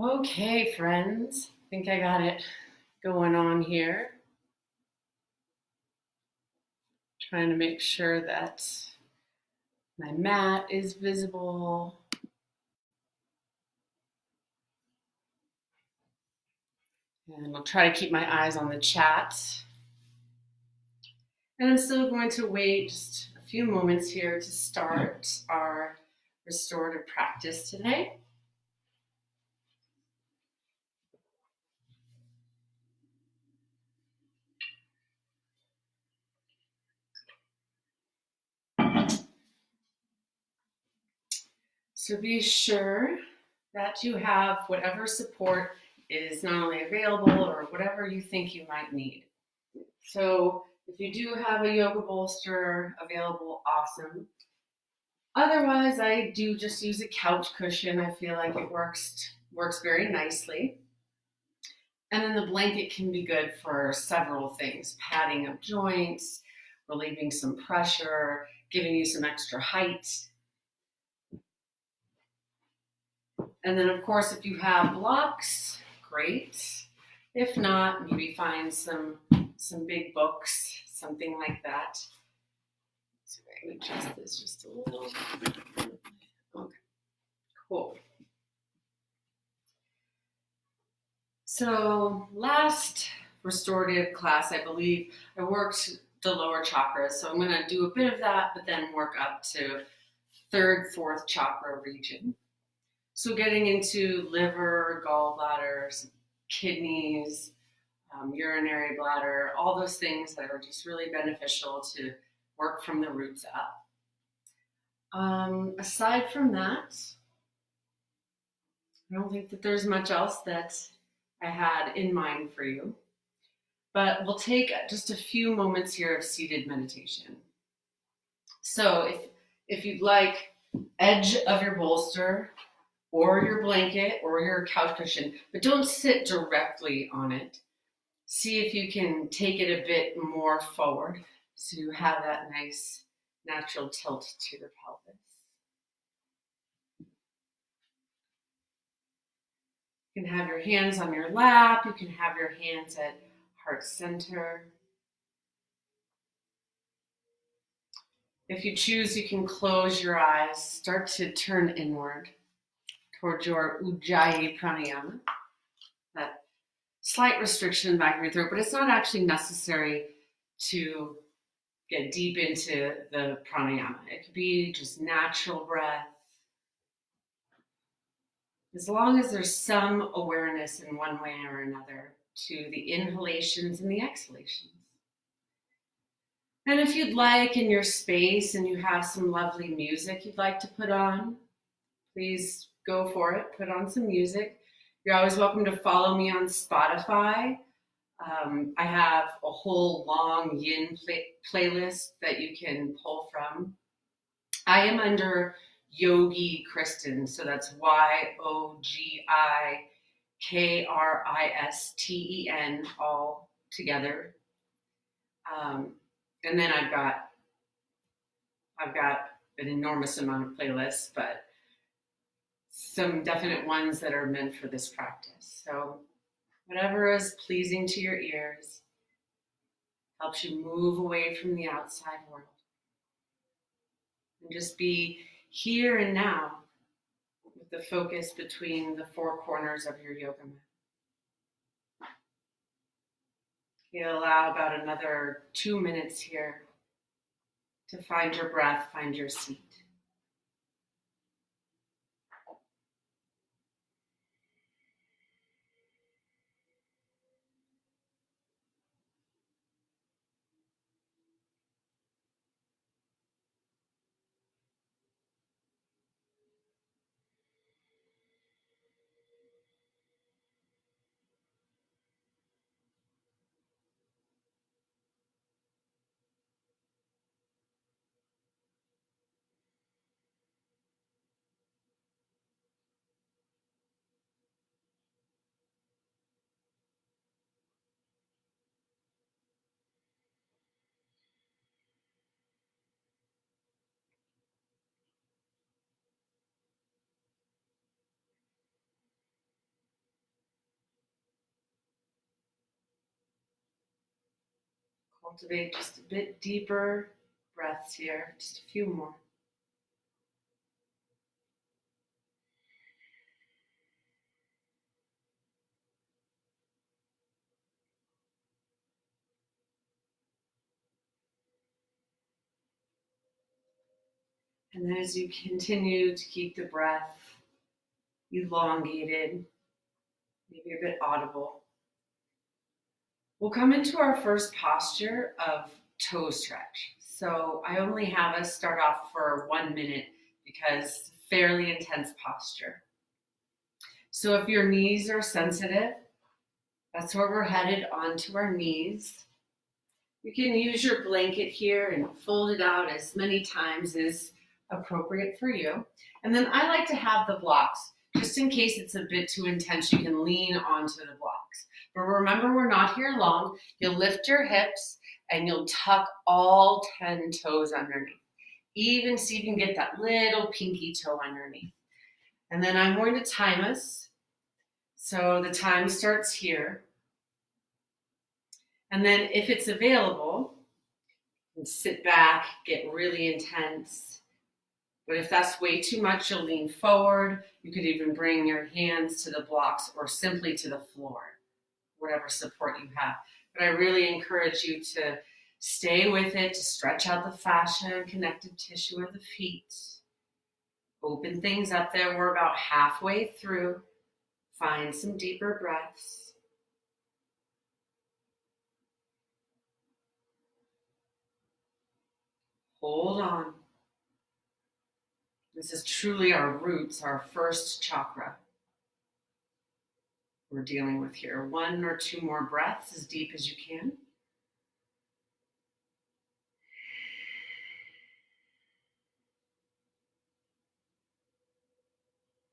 Okay, friends, I think I got it going on here. Trying to make sure that my mat is visible. And I'll try to keep my eyes on the chat. And I'm still going to wait just a few moments here to start our restorative practice today. So be sure that you have whatever support is not only available or whatever you think you might need. So if you do have a yoga bolster available, awesome. Otherwise, I do just use a couch cushion. I feel like it works very nicely. And then the blanket can be good for several things: padding up joints, relieving some pressure, giving you some extra height. And then, of course, if you have blocks, great. If not, maybe find some big books, something like that. So I'm going to adjust this just a little. Okay, cool. So last restorative class, I believe, I worked the lower chakras. So I'm going to do a bit of that, but then work up to third, fourth chakra region. So getting into liver, gallbladders, kidneys, urinary bladder, all those things that are just really beneficial to work from the roots up. Aside from that, I don't think that there's much else that I had in mind for you, but we'll take just a few moments here of seated meditation. So if you'd like, edge of your bolster or your blanket or your couch cushion, but don't sit directly on it. See if you can take it a bit more forward so you have that nice natural tilt to your pelvis. You can have your hands on your lap. You can have your hands at heart center. If you choose, you can close your eyes. Start to turn inward towards your Ujjayi pranayama. That slight restriction back of your throat, but it's not actually necessary to get deep into the pranayama. It could be just natural breath. As long as there's some awareness in one way or another to the inhalations and the exhalations. And if you'd like, in your space and you have some lovely music you'd like to put on, please go for it. Put on some music. You're always welcome to follow me on Spotify. I have a whole long Yin playlist that you can pull from. I am under Yin Kristen, so that's YogiKristen, all together. And then I've got an enormous amount of playlists, but some definite ones that are meant for this practice. So whatever is pleasing to your ears helps you move away from the outside world. And just be here and now with the focus between the four corners of your yoga mat. You'll allow about another 2 minutes here to find your breath, find your seat. Cultivate just a bit deeper breaths here, just a few more. And then as you continue to keep the breath elongated, maybe a bit audible, we'll come into our first posture of toe stretch. So I only have us start off for 1 minute because it's a fairly intense posture. So if your knees are sensitive, that's where we're headed, onto our knees. You can use your blanket here and fold it out as many times as appropriate for you. And then I like to have the blocks. Just in case it's a bit too intense, you can lean onto the blocks. But remember, we're not here long. You'll lift your hips and you'll tuck all 10 toes underneath. Even so you can get that little pinky toe underneath. And then I'm going to time us. So the time starts here. And then if it's available, you can sit back, get really intense. But if that's way too much, you'll lean forward. You could even bring your hands to the blocks or simply to the floor, whatever support you have. But I really encourage you to stay with it, to stretch out the fascia and connective tissue of the feet. Open things up there. We're about halfway through. Find some deeper breaths. Hold on. This is truly our roots, our first chakra we're dealing with here. 1 or 2 more breaths, as deep as you can.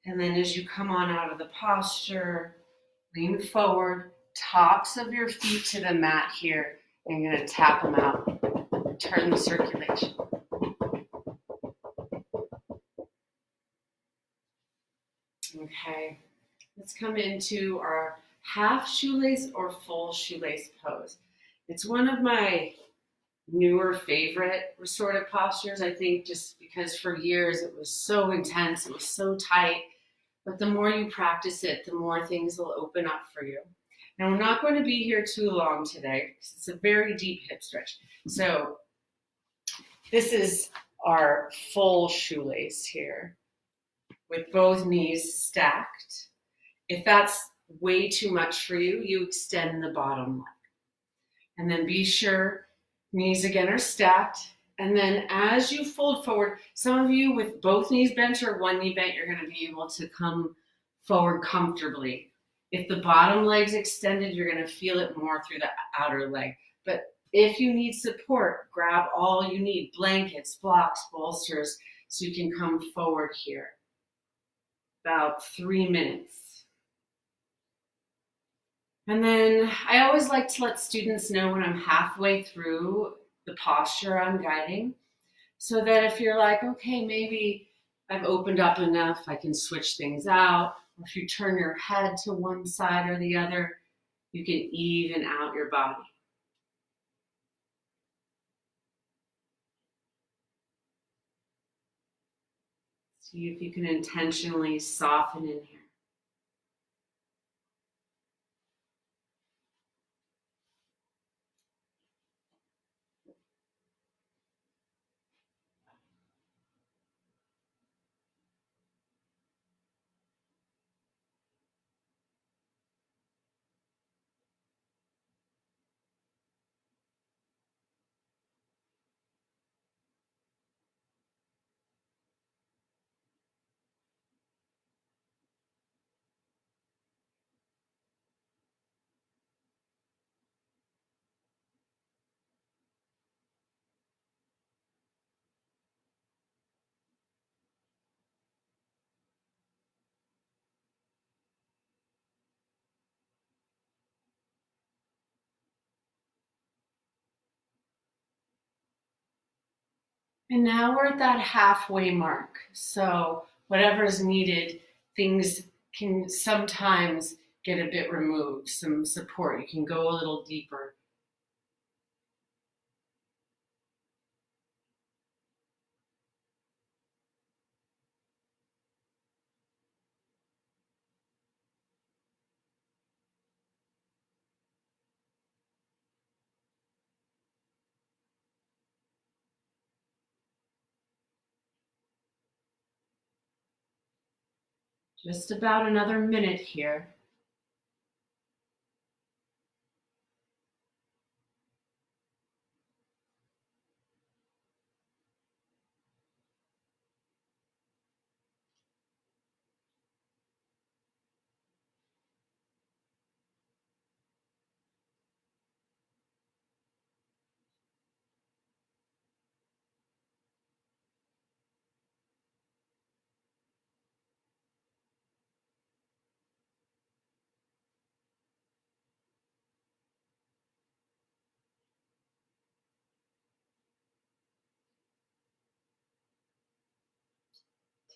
And then as you come on out of the posture, lean forward, tops of your feet to the mat here. And you're going to tap them out, turn the circulation. Okay, let's come into our half shoelace or full shoelace pose. It's one of my newer favorite restorative postures, I think, just because for years it was so intense, it was so tight. But the more you practice it, the more things will open up for you. Now, we're not going to be here too long today because it's a very deep hip stretch. So this is our full shoelace here with both knees stacked. If that's way too much for you, you extend the bottom leg. And then be sure knees again are stacked. And then as you fold forward, some of you with both knees bent or one knee bent, you're going to be able to come forward comfortably. If the bottom leg's extended, you're going to feel it more through the outer leg. But if you need support, grab all you need, blankets, blocks, bolsters, so you can come forward here. About 3 minutes. And then I always like to let students know when I'm halfway through the posture I'm guiding, so that if you're like, okay, maybe I've opened up enough, I can switch things out. Or if you turn your head to one side or the other, you can even out your body. See if you can intentionally soften in here. And now we're at that halfway mark. So whatever's needed, things can sometimes get a bit removed, some support. You can go a little deeper. Just about another minute here.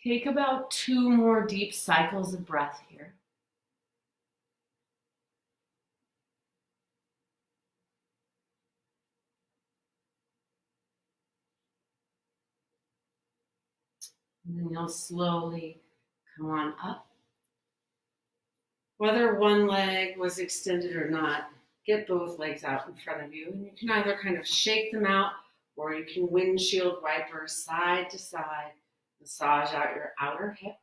Take about 2 more deep cycles of breath here. And then you'll slowly come on up. Whether one leg was extended or not, get both legs out in front of you. And you can either kind of shake them out or you can windshield wiper side to side, massage out your outer hips.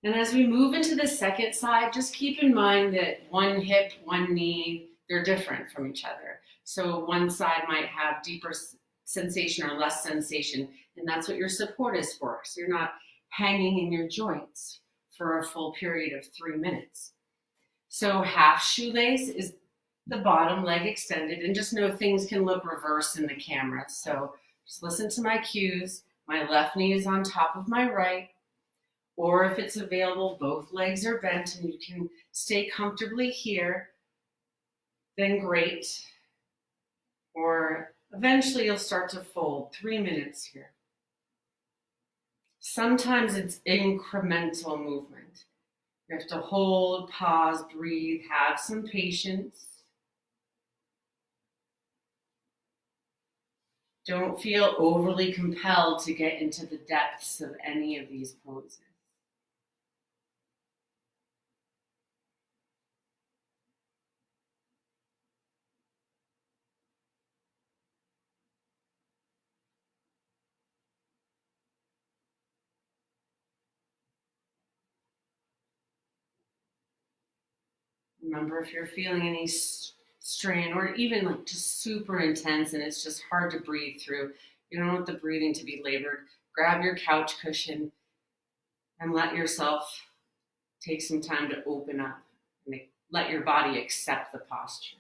And as we move into the second side, just keep in mind that one hip, one knee, they're different from each other. So one side might have deeper sensation or less sensation, and that's what your support is for. So you're not hanging in your joints for a full period of 3 minutes. So half shoelace is the bottom leg extended, and just know things can look reverse in the camera. So just listen to my cues. My left knee is on top of my right, or if it's available, both legs are bent and you can stay comfortably here, then great. Or eventually you'll start to fold. 3 minutes here. Sometimes it's incremental movement. You have to hold, pause, breathe, have some patience. Don't feel overly compelled to get into the depths of any of these poses. Remember, if you're feeling any strain or even like just super intense and it's just hard to breathe through, you don't want the breathing to be labored. Grab your couch cushion and let yourself take some time to open up and let your body accept the posture.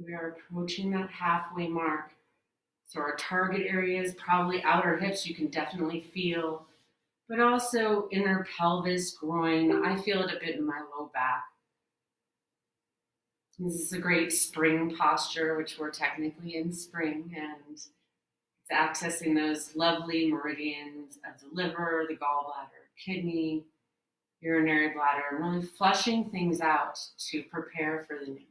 We are approaching that halfway mark. So our target area is probably outer hips, you can definitely feel, but also inner pelvis, groin. I feel it a bit in my low back. This is a great spring posture, which we're technically in spring, and it's accessing those lovely meridians of the liver, the gallbladder, kidney, urinary bladder, and really flushing things out to prepare for the new.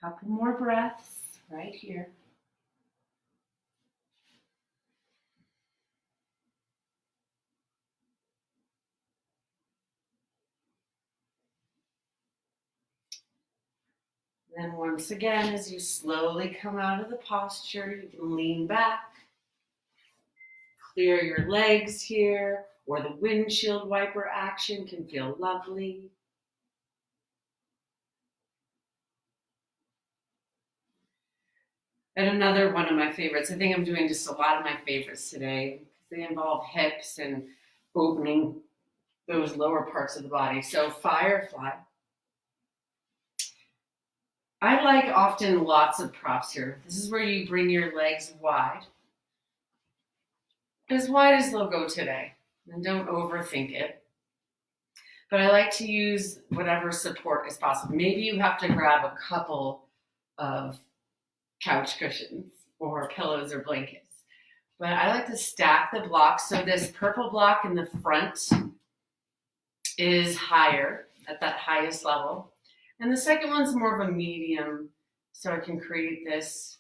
Couple more breaths right here. Then once again, as you slowly come out of the posture, you can lean back, clear your legs here, or the windshield wiper action can feel lovely. And another one of my favorites, I think I'm doing just a lot of my favorites today because they involve hips and opening those lower parts of the body. So firefly. I like often lots of props here. This is where you bring your legs wide as they'll go today. And don't overthink it. But I like to use whatever support is possible. Maybe you have to grab a couple of couch cushions or pillows or blankets. But I like to stack the blocks. So this purple block in the front is higher, at that highest level. And the second one's more of a medium, so I can create this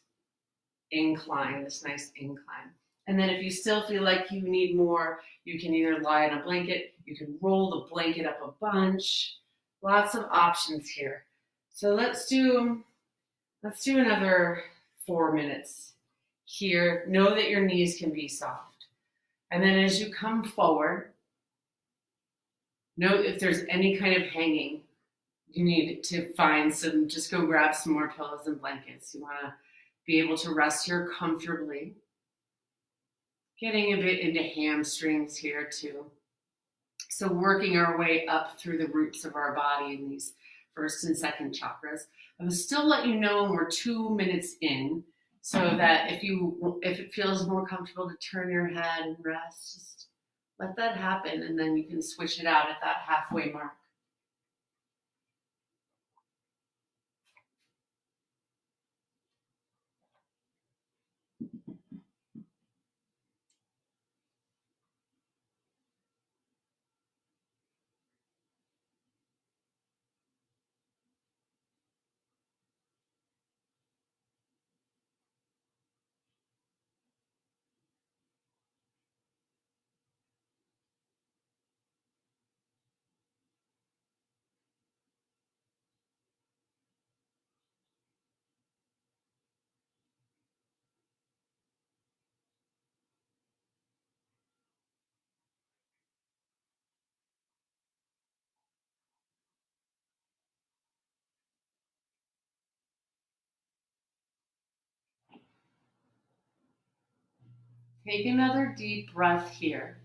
incline, this nice incline. And then if you still feel like you need more, you can either lie on a blanket, you can roll the blanket up a bunch. Lots of options here. So let's do another 4 minutes here. Know that your knees can be soft. And then as you come forward, note if there's any kind of hanging. You need to find some, just go grab some more pillows and blankets. You want to be able to rest here comfortably. Getting a bit into hamstrings here too. So working our way up through the roots of our body in these first and second chakras. I will still let you know when we're 2 minutes in, so that if it feels more comfortable to turn your head and rest, just let that happen, and then you can switch it out at that halfway mark. Take another deep breath here.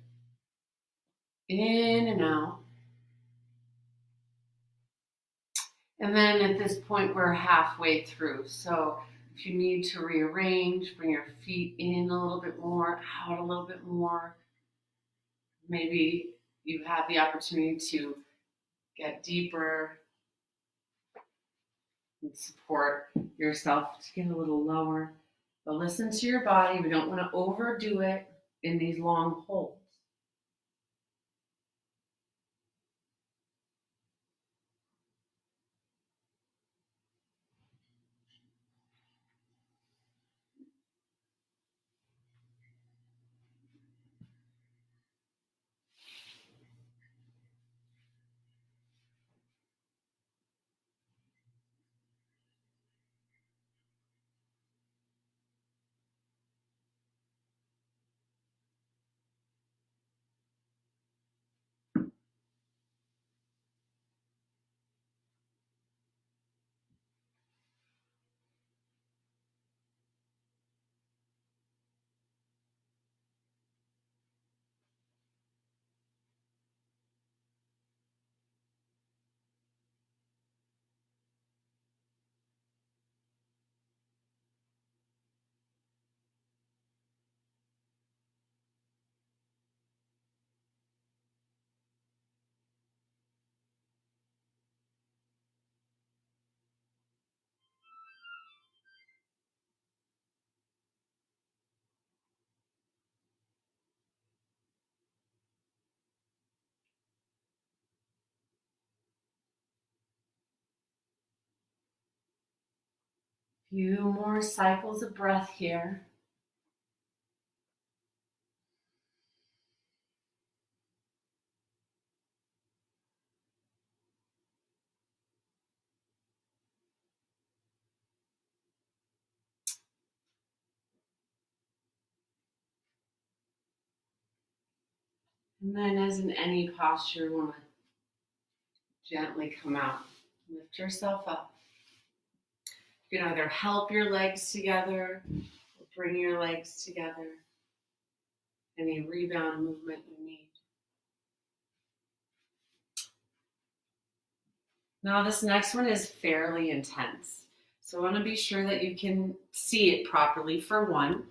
In and out. And then at this point, we're halfway through. So if you need to rearrange, bring your feet in a little bit more, out a little bit more. Maybe you have the opportunity to get deeper and support yourself to get a little lower. But listen to your body. We don't want to overdo it in these long holds. Few more cycles of breath here. And then as in any posture, you want to gently come out. Lift yourself up. You can either help your legs together or bring your legs together. Any rebound movement you need. Now this next one is fairly intense. So I want to be sure that you can see it properly for one.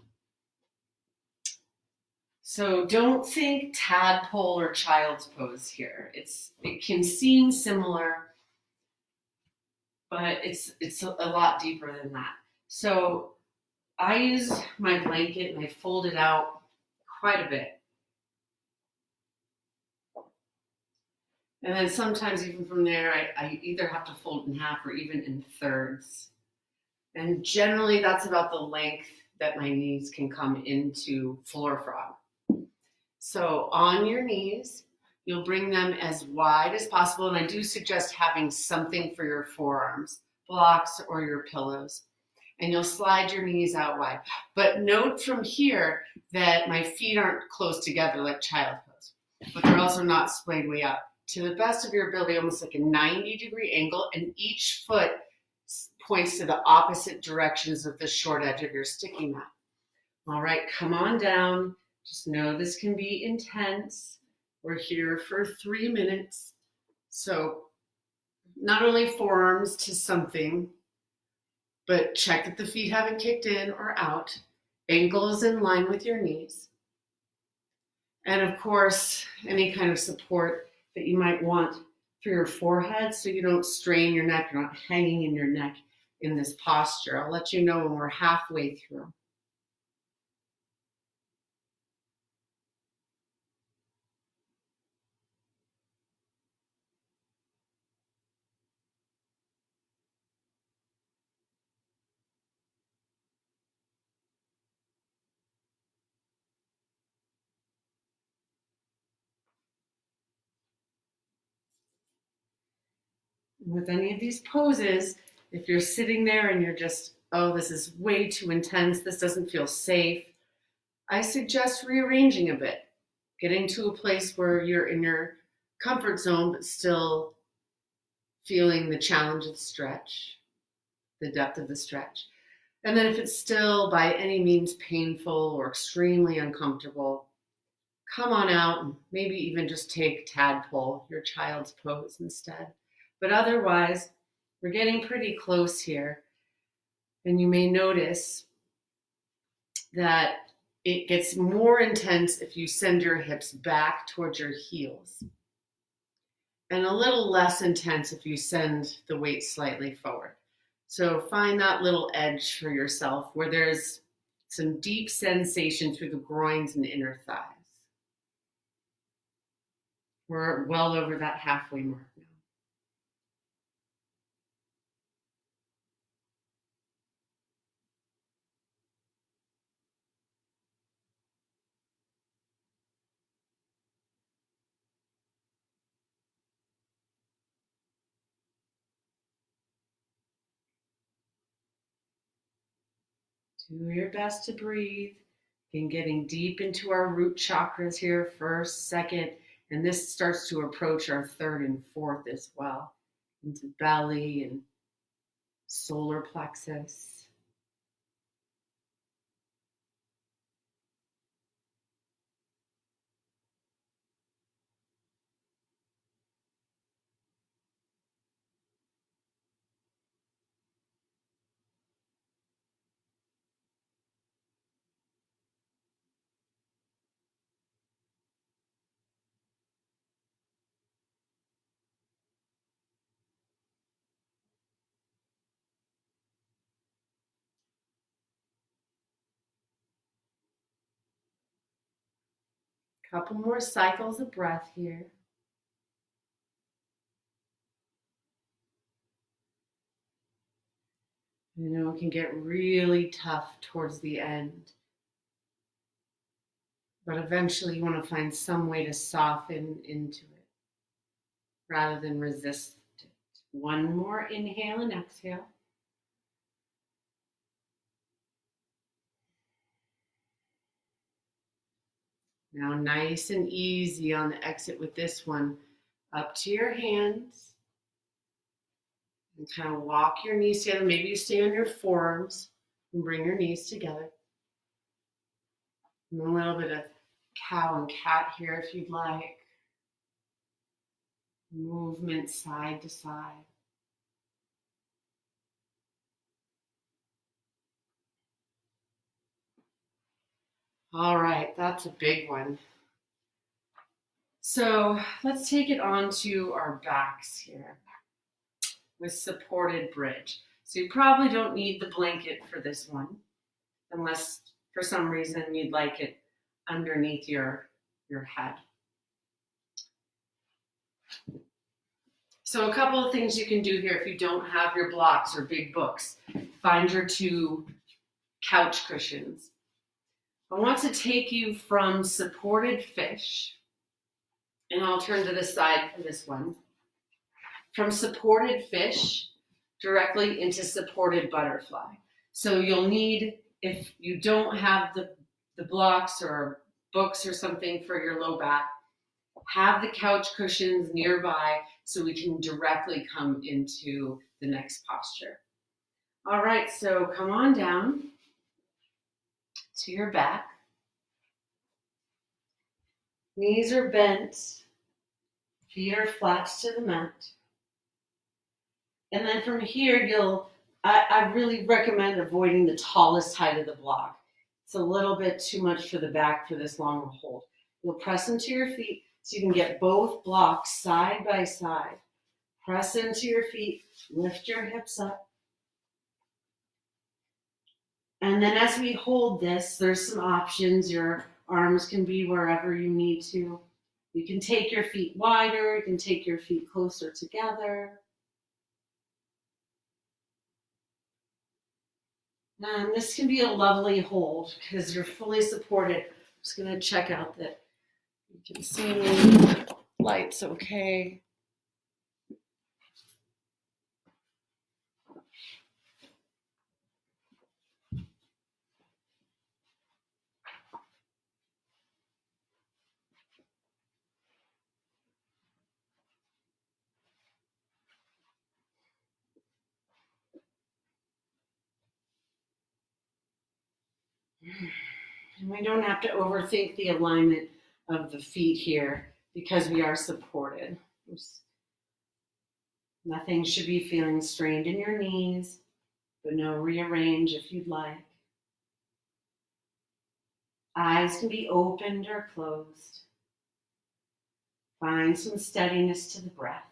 So don't think tadpole or child's pose here. It can seem similar, but it's a lot deeper than that. So I use my blanket and I fold it out quite a bit. And then sometimes even from there, I either have to fold in half or even in thirds. And generally that's about the length that my knees can come into floor frog. So on your knees, you'll bring them as wide as possible. And I do suggest having something for your forearms, blocks or your pillows. And you'll slide your knees out wide. But note from here that my feet aren't close together like child pose, but they're also not splayed way up. To the best of your ability, almost like a 90-degree angle, and each foot points to the opposite directions of the short edge of your sticky mat. All right, come on down. Just know this can be intense. We're here for 3 minutes. So not only forearms to something, but check that the feet haven't kicked in or out. Ankles in line with your knees. And of course, any kind of support that you might want for your forehead so you don't strain your neck, you're not hanging in your neck in this posture. I'll let you know when we're halfway through. With any of these poses, if you're sitting there and you're just, oh, this is way too intense, this doesn't feel safe, I suggest rearranging a bit, getting to a place where you're in your comfort zone, but still feeling the challenge of the stretch, the depth of the stretch. And then if it's still by any means painful or extremely uncomfortable, come on out and maybe even just take tadpole, your child's pose instead. But otherwise, we're getting pretty close here. And you may notice that it gets more intense if you send your hips back towards your heels. And a little less intense if you send the weight slightly forward. So find that little edge for yourself where there's some deep sensation through the groins and inner thighs. We're well over that halfway mark now. Do your best to breathe. Again, getting deep into our root chakras here, first, second, and this starts to approach our third and fourth as well, into belly and solar plexus. Couple more cycles of breath here. You know, it can get really tough towards the end. But eventually you want to find some way to soften into it rather than resist it. One more inhale and exhale. Now nice and easy on the exit with this one. Up to your hands. And kind of walk your knees together. Maybe you stay on your forearms and bring your knees together. And a little bit of cow and cat here if you'd like. Movement side to side. All right, that's a big one. So let's take it on to our backs here with supported bridge. So you probably don't need the blanket for this one, unless for some reason you'd like it underneath your head. So a couple of things you can do here if you don't have your blocks or big books. Find your 2 couch cushions. I want to take you from supported fish, and I'll turn to the side for this one. From supported fish directly into supported butterfly. So you'll need, if you don't have the blocks or books or something for your low back, have the couch cushions nearby so we can directly come into the next posture. All right, so come on down to your back. Knees are bent, feet are flat to the mat. And then from here, I really recommend avoiding the tallest height of the block. It's a little bit too much for the back for this long of a hold. You'll press into your feet so you can get both blocks side by side. Press into your feet, lift your hips up. And then as we hold this, there's some options. Your arms can be wherever you need to. You can take your feet wider, you can take your feet closer together. And this can be a lovely hold because you're fully supported. I'm just going to check out that you can see me. Light's okay. And we don't have to overthink the alignment of the feet here because we are supported. Nothing should be feeling strained in your knees, but no rearrange if you'd like. Eyes can be opened or closed. Find some steadiness to the breath.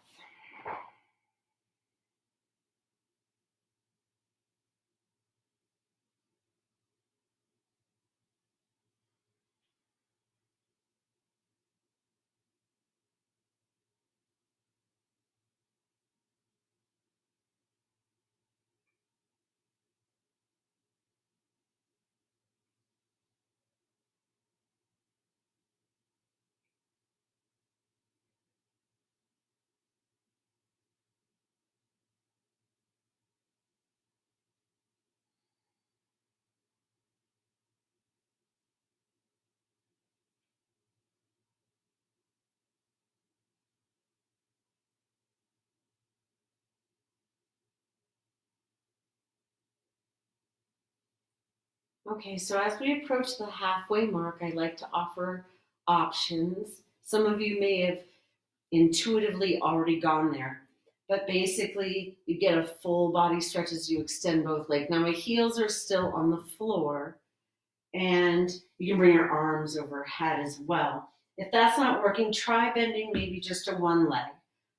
Okay, so as we approach the halfway mark, I'd like to offer options. Some of you may have intuitively already gone there, but basically you get a full body stretch as you extend both legs. Now my heels are still on the floor, and you can bring your arms overhead as well. If that's not working, try bending maybe just to one leg.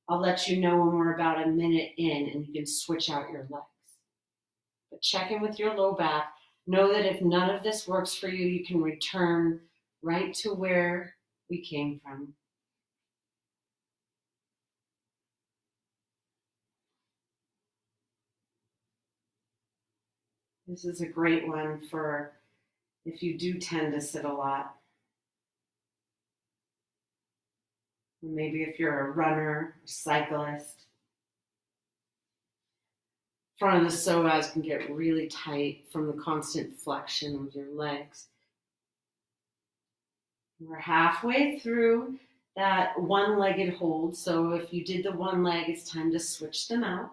I'll let you know when we're about a minute in and you can switch out your legs. But check in with your low back. Know that if none of this works for you, you can return right to where we came from. This is a great one for if you do tend to sit a lot. Maybe if you're a runner, a cyclist. Front of the psoas can get really tight from the constant flexion of your legs. We're halfway through that one-legged hold. So if you did the one leg, it's time to switch them out.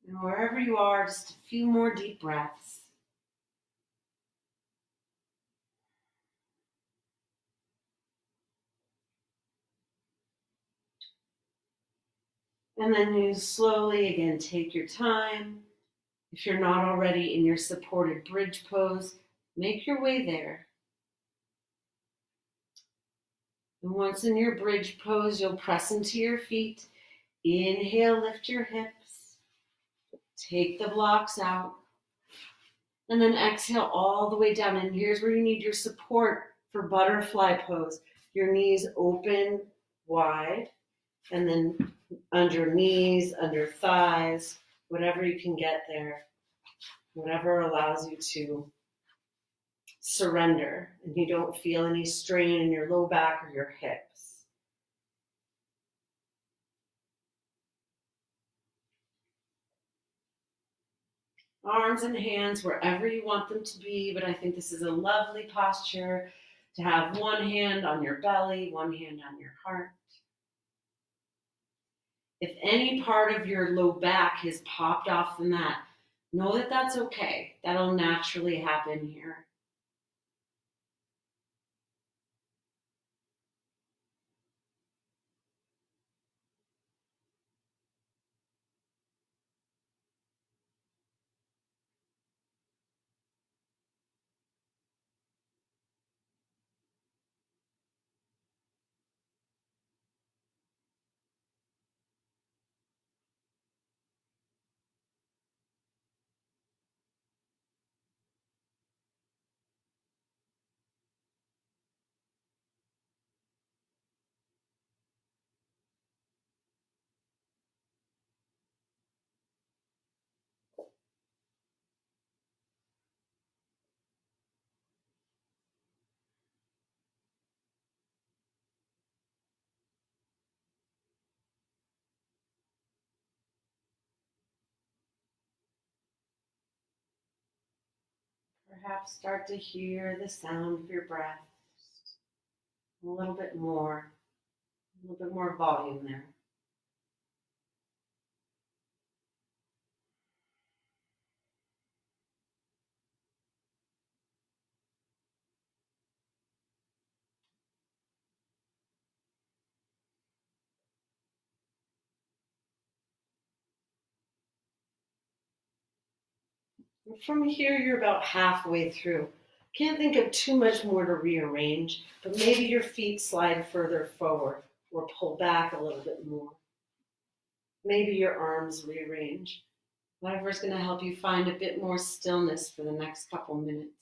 And wherever you are, just a few more deep breaths. And then you slowly, again, take your time. If you're not already in your supported bridge pose, make your way there. And once in your bridge pose, you'll press into your feet. Inhale, lift your hips. Take the blocks out. And then exhale all the way down. And here's where you need your support for butterfly pose. Your knees open wide. And then under knees, under thighs, whatever you can get there. Whatever allows you to surrender and you don't feel any strain in your low back or your hips. Arms and hands wherever you want them to be, but I think this is a lovely posture to have one hand on your belly, one hand on your heart. If any part of your low back has popped off the mat, know that that's okay. That'll naturally happen here. Perhaps start to hear the sound of your breath a little bit more, a little bit more volume there. From here, you're about halfway through. Can't think of too much more to rearrange, but maybe your feet slide further forward or pull back a little bit more. Maybe your arms rearrange. Whatever's going to help you find a bit more stillness for the next couple minutes.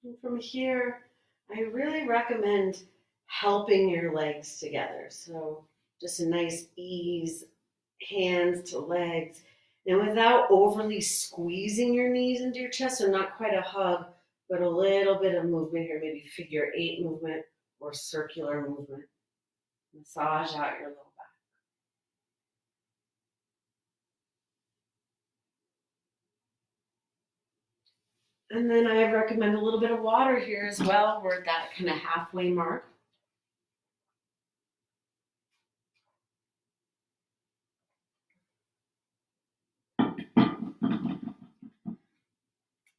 And from here, I really recommend helping your legs together. So just a nice ease, hands to legs, and without overly squeezing your knees into your chest, so not quite a hug, but a little bit of movement here, maybe figure eight movement or circular movement. Massage out your low back. And then I recommend a little bit of water here as well. We're at that kind of halfway mark.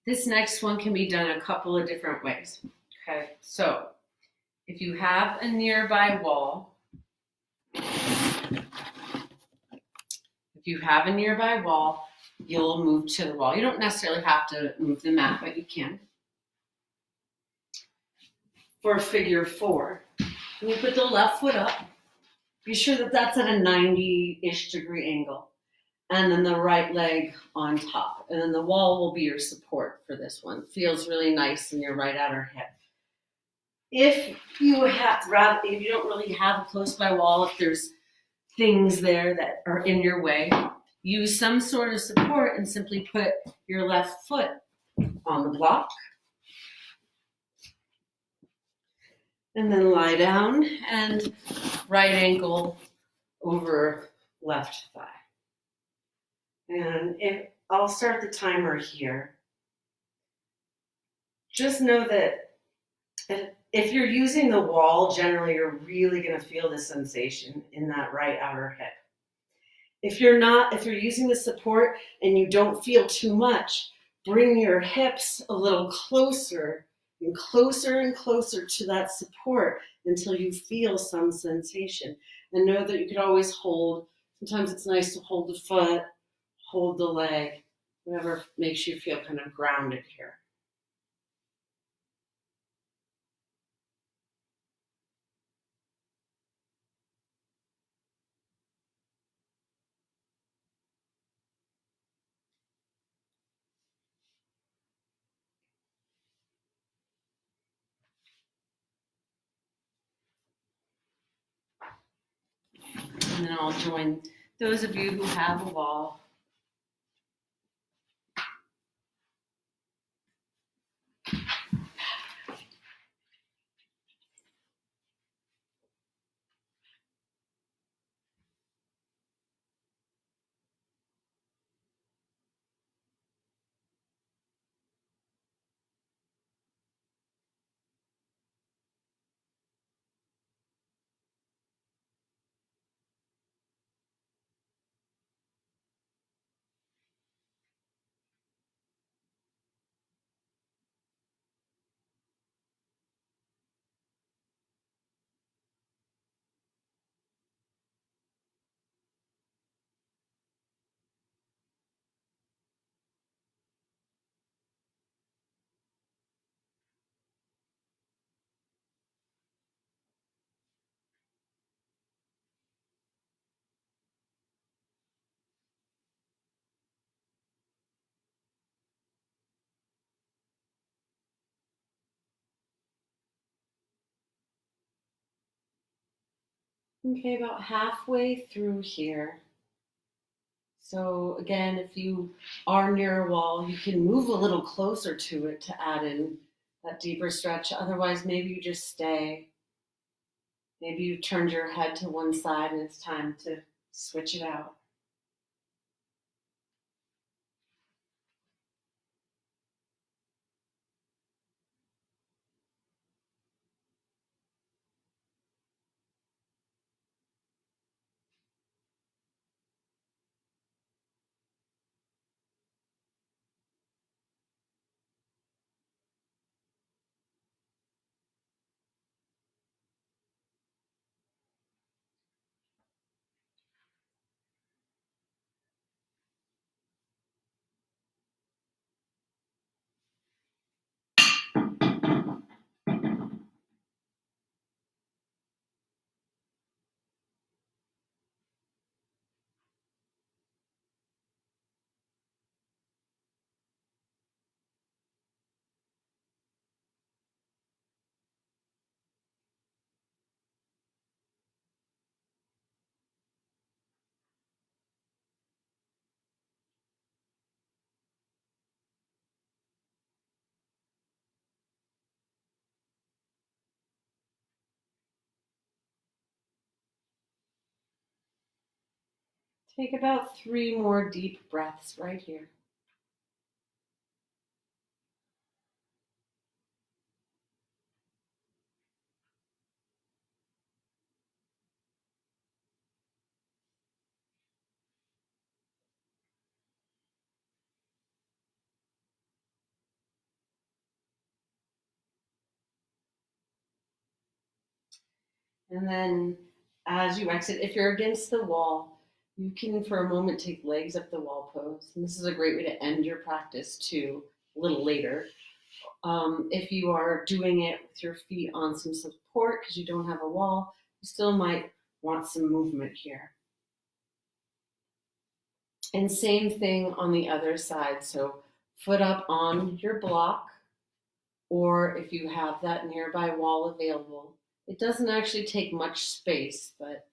This next one can be done a couple of different ways. Okay, so if you have a nearby wall, you'll move to the wall. You don't necessarily have to move the mat, but you can. For figure 4, you put the left foot up. Be sure that that's at a 90-ish degree angle. And then the right leg on top. And then the wall will be your support for this one. Feels really nice in your right outer hip. If you don't really have a close by wall, if there's things there that are in your way, use some sort of support and simply put your left foot on the block. And then lie down and right ankle over left thigh. And I'll start the timer here. Just know that if you're using the wall, generally you're really going to feel the sensation in that right outer hip. If you're using the support and you don't feel too much, bring your hips a little closer and closer and closer to that support until you feel some sensation. And know that you can always hold. Sometimes it's nice to hold the foot, hold the leg, whatever makes you feel kind of grounded here. And then I'll join those of you who have a wall. Okay, about halfway through here. So again, if you are near a wall, you can move a little closer to it to add in that deeper stretch. Otherwise, maybe you just stay. Maybe you turned your head to one side and it's time to switch it out. Take about 3 more deep breaths right here. And then as you exit, if you're against the wall, you can for a moment take legs up the wall pose. And this is a great way to end your practice too, a little later. If you are doing it with your feet on some support because you don't have a wall, you still might want some movement here. And same thing on the other side. So foot up on your block, or if you have that nearby wall available. It doesn't actually take much space, but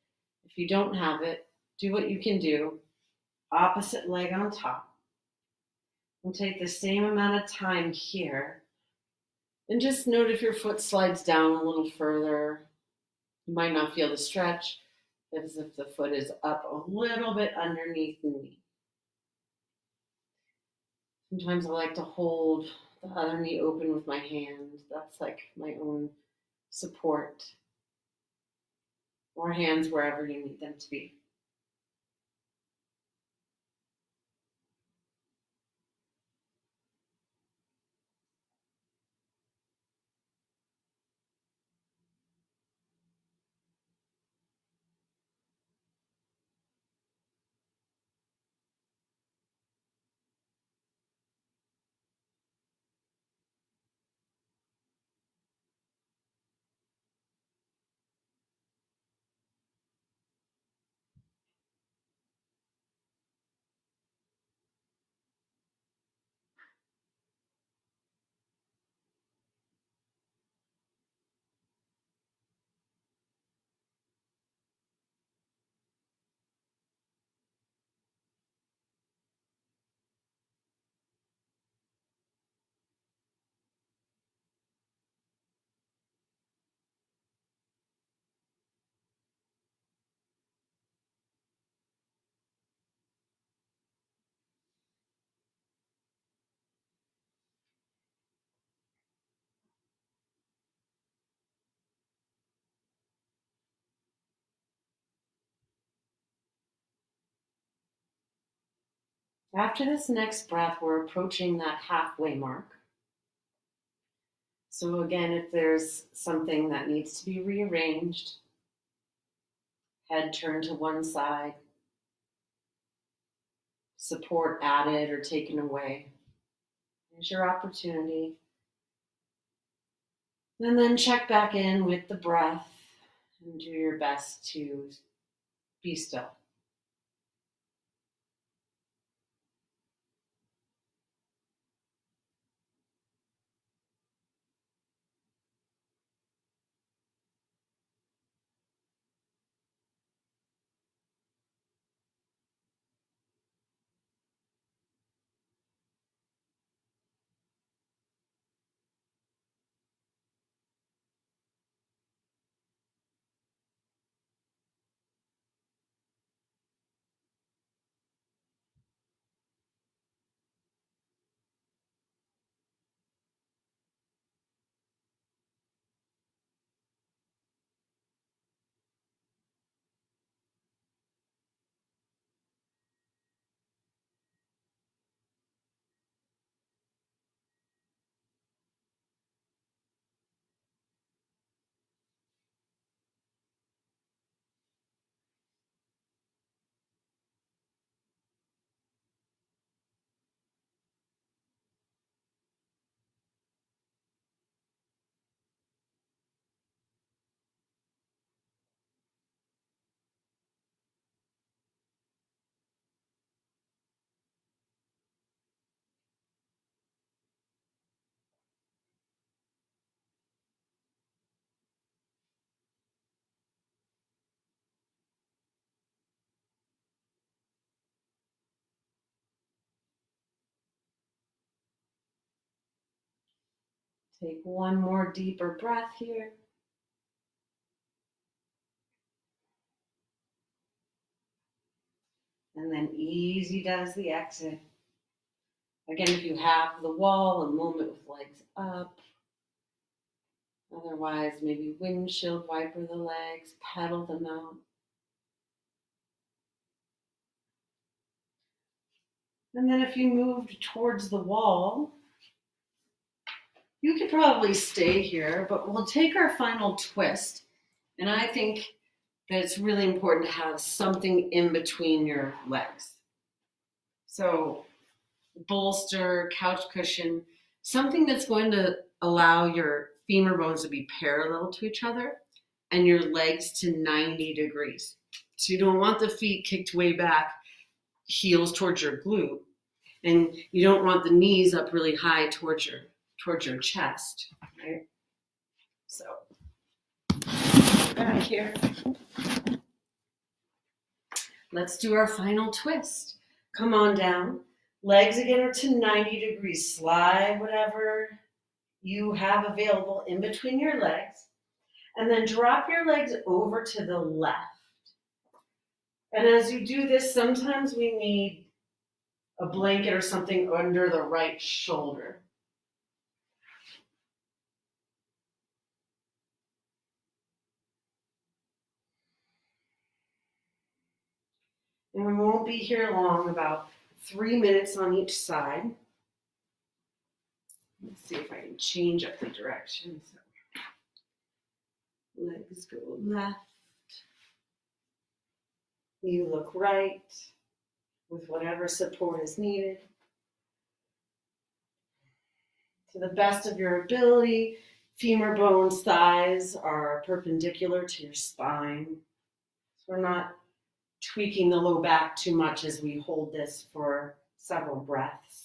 if you don't have it, do what you can do. Opposite leg on top. And take the same amount of time here. And just note if your foot slides down a little further. You might not feel the stretch, as if the foot is up a little bit underneath the knee. Sometimes I like to hold the other knee open with my hand. That's like my own support. Or hands wherever you need them to be. After this next breath, we're approaching that halfway mark. So again, if there's something that needs to be rearranged, head turned to one side, support added or taken away, here's your opportunity. And then check back in with the breath and do your best to be still. Take one more deeper breath here. And then easy does the exit. Again, if you have the wall, a moment with legs up. Otherwise, maybe windshield wiper the legs, pedal them out. And then if you moved towards the wall, you could probably stay here, but we'll take our final twist. And I think that it's really important to have something in between your legs. So bolster, couch cushion, something that's going to allow your femur bones to be parallel to each other and your legs to 90 degrees. So you don't want the feet kicked way back, heels towards your glute, and you don't want the knees up really high towards your chest, right? So back here. Let's do our final twist. Come on down. Legs again are to 90 degrees. Slide whatever you have available in between your legs. And then drop your legs over to the left. And as you do this, sometimes we need a blanket or something under the right shoulder. And we won't be here long, about 3 minutes on each side. Let's see if I can change up the direction. So legs go left. You look right with whatever support is needed. To the best of your ability, femur bones, thighs are perpendicular to your spine. So we're not tweaking the low back too much as we hold this for several breaths.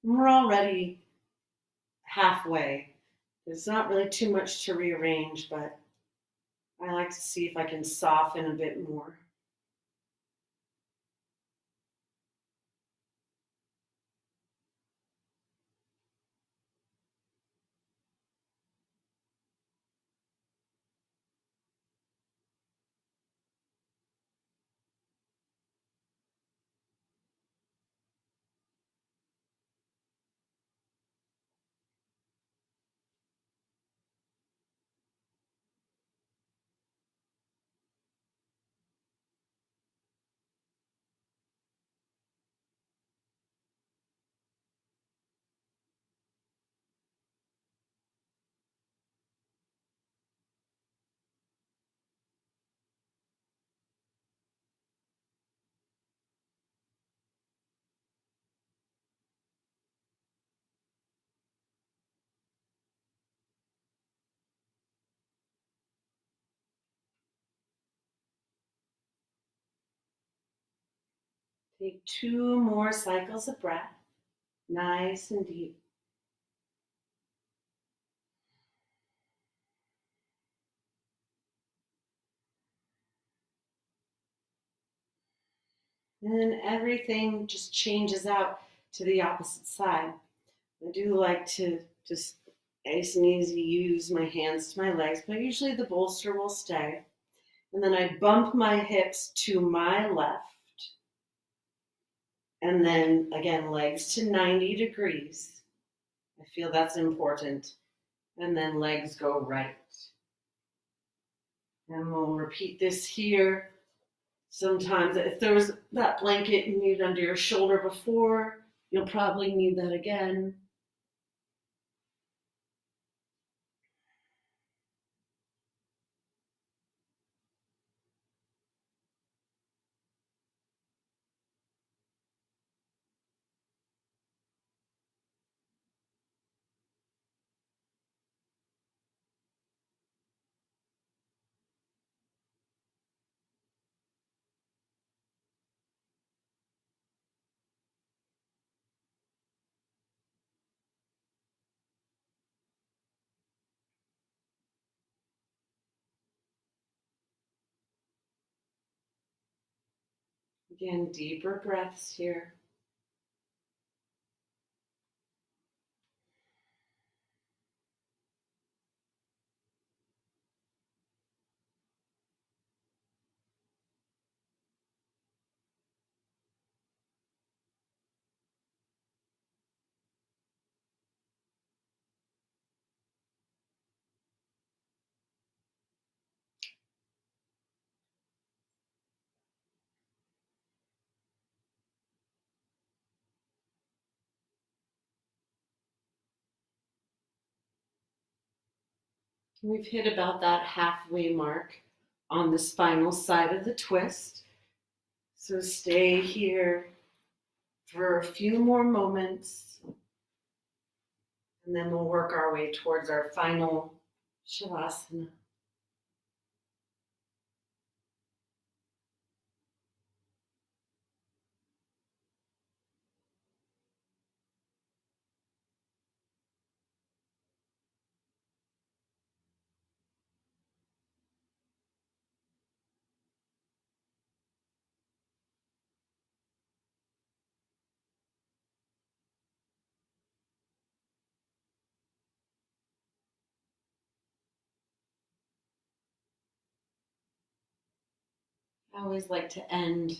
And we're already halfway. There's not really too much to rearrange, but I like to see if I can soften a bit more. Take 2 more cycles of breath, nice and deep. And then everything just changes out to the opposite side. I do like to just nice and easy use my hands to my legs, but usually the bolster will stay. And then I bump my hips to my left. And then again, legs to 90 degrees. I feel that's important. And then legs go right. And we'll repeat this here. Sometimes if there was that blanket you needed under your shoulder before, you'll probably need that again. Again, deeper breaths here. We've hit about that halfway mark on the spinal side of the twist. So stay here for a few more moments, and then we'll work our way towards our final Shavasana. I always like to end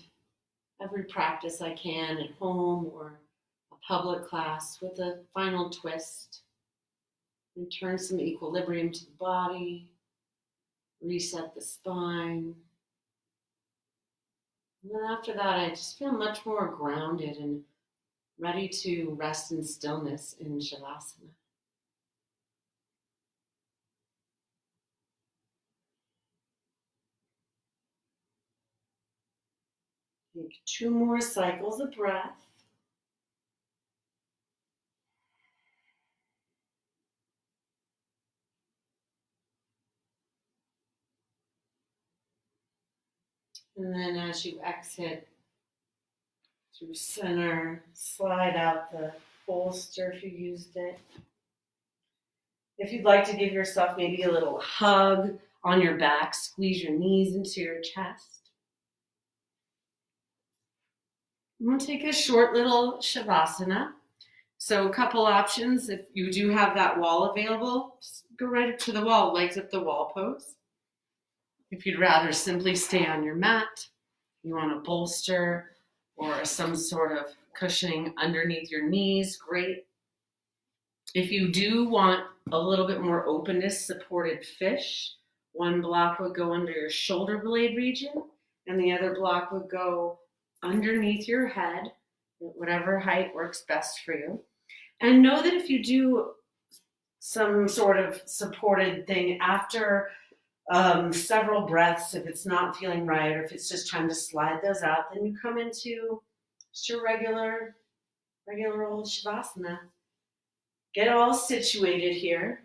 every practice I can at home or a public class with a final twist. Return some equilibrium to the body, reset the spine. And then after that, I just feel much more grounded and ready to rest in stillness in Shavasana. Take 2 more cycles of breath. And then as you exit through center, slide out the bolster if you used it. If you'd like to give yourself maybe a little hug on your back, squeeze your knees into your chest. I'm going to take a short little Shavasana. So a couple options. If you do have that wall available, just go right up to the wall, legs up the wall pose. If you'd rather simply stay on your mat, you want a bolster or some sort of cushioning underneath your knees, great. If you do want a little bit more openness, supported fish, one block would go under your shoulder blade region, and the other block would go underneath your head, whatever height works best for you. And know that if you do some sort of supported thing after several breaths, if it's not feeling right or if it's just time to slide those out, then you come into just your regular old Shavasana. Get all situated here,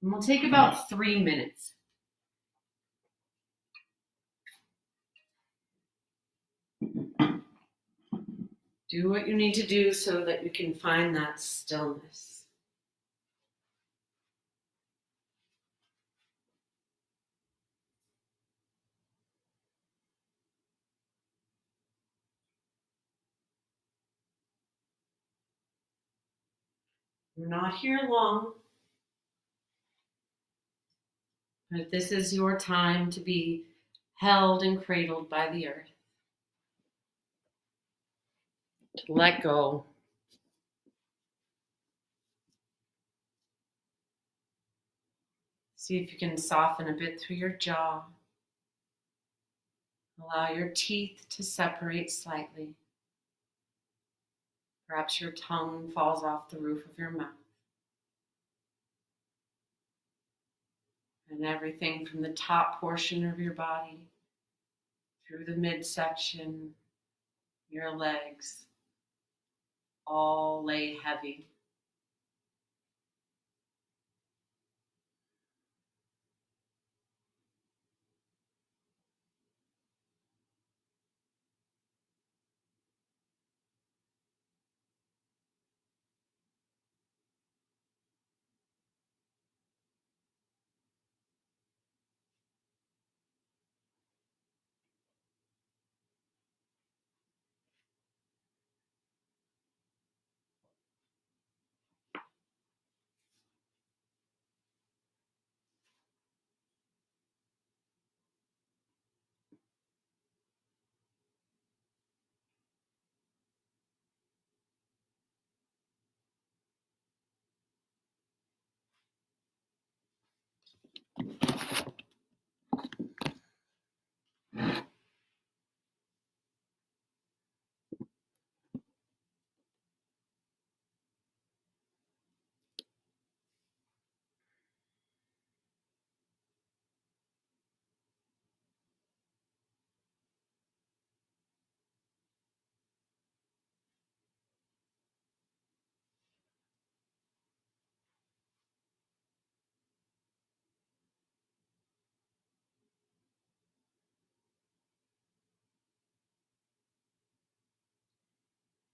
and we'll take about 3 minutes. Do what you need to do so that you can find that stillness. We're not here long, but this is your time to be held and cradled by the earth. To let go. See if you can soften a bit through your jaw. Allow your teeth to separate slightly. Perhaps your tongue falls off the roof of your mouth. And everything from the top portion of your body through the midsection, your legs, all lay heavy.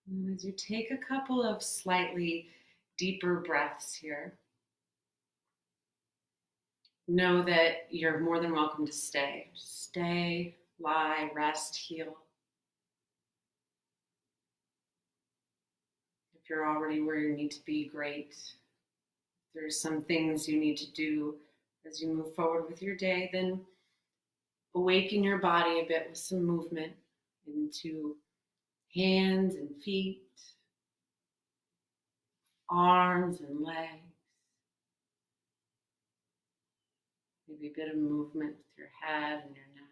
And as you take a couple of slightly deeper breaths here, know that you're more than welcome to stay. Stay, lie, rest, heal. If you're already where you need to be, great. If there's some things you need to do as you move forward with your day, then awaken your body a bit with some movement into hands and feet, arms and legs. Maybe a bit of movement with your head and your neck.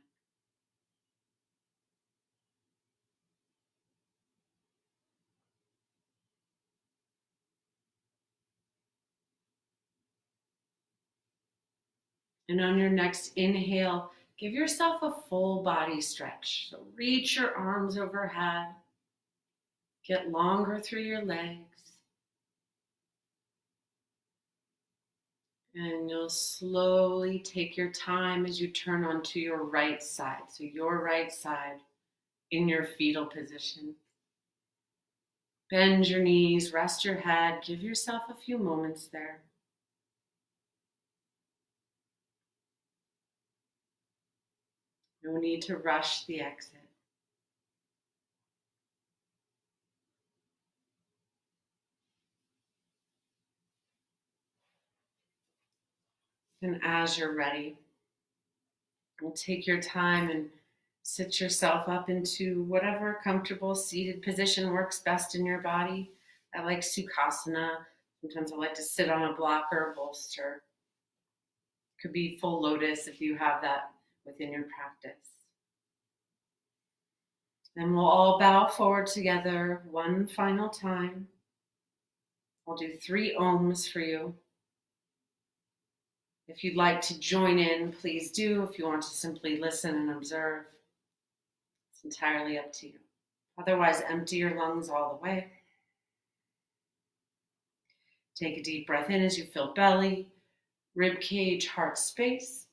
And on your next inhale, give yourself a full body stretch. So reach your arms overhead. Get longer through your legs. And you'll slowly take your time as you turn onto your right side. So your right side in your fetal position. Bend your knees, rest your head. Give yourself a few moments there. No need to rush the exit. And as you're ready, you'll take your time and sit yourself up into whatever comfortable seated position works best in your body. I like Sukhasana. Sometimes I like to sit on a block or a bolster. Could be full lotus if you have that within your practice. Then we'll all bow forward together one final time. I'll do 3 ohms for you. If you'd like to join in, please do. If you want to simply listen and observe, it's entirely up to you. Otherwise, empty your lungs all the way. Take a deep breath in as you fill belly, rib cage, heart space.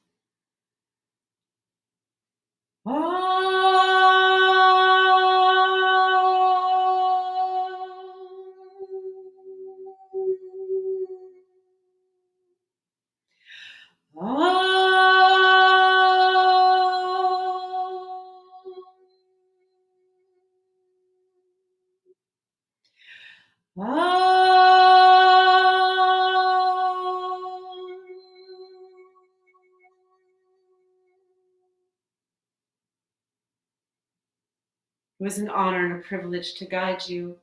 It was an honor and a privilege to guide you.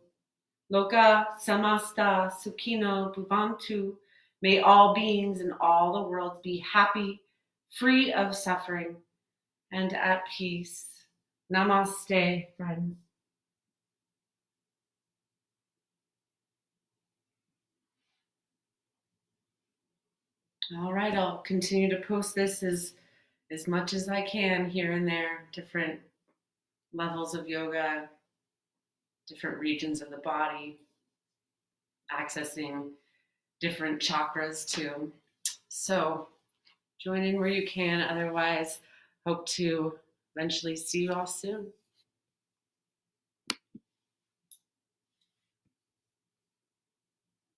Loka samasta sukhino bhuvantu. May all beings in all the worlds be happy, free of suffering, and at peace. Namaste, friends. All right, I'll continue to post this as much as I can here and there, different levels of yoga, different regions of the body, accessing different chakras too. So join in where you can. Otherwise, hope to eventually see you all soon.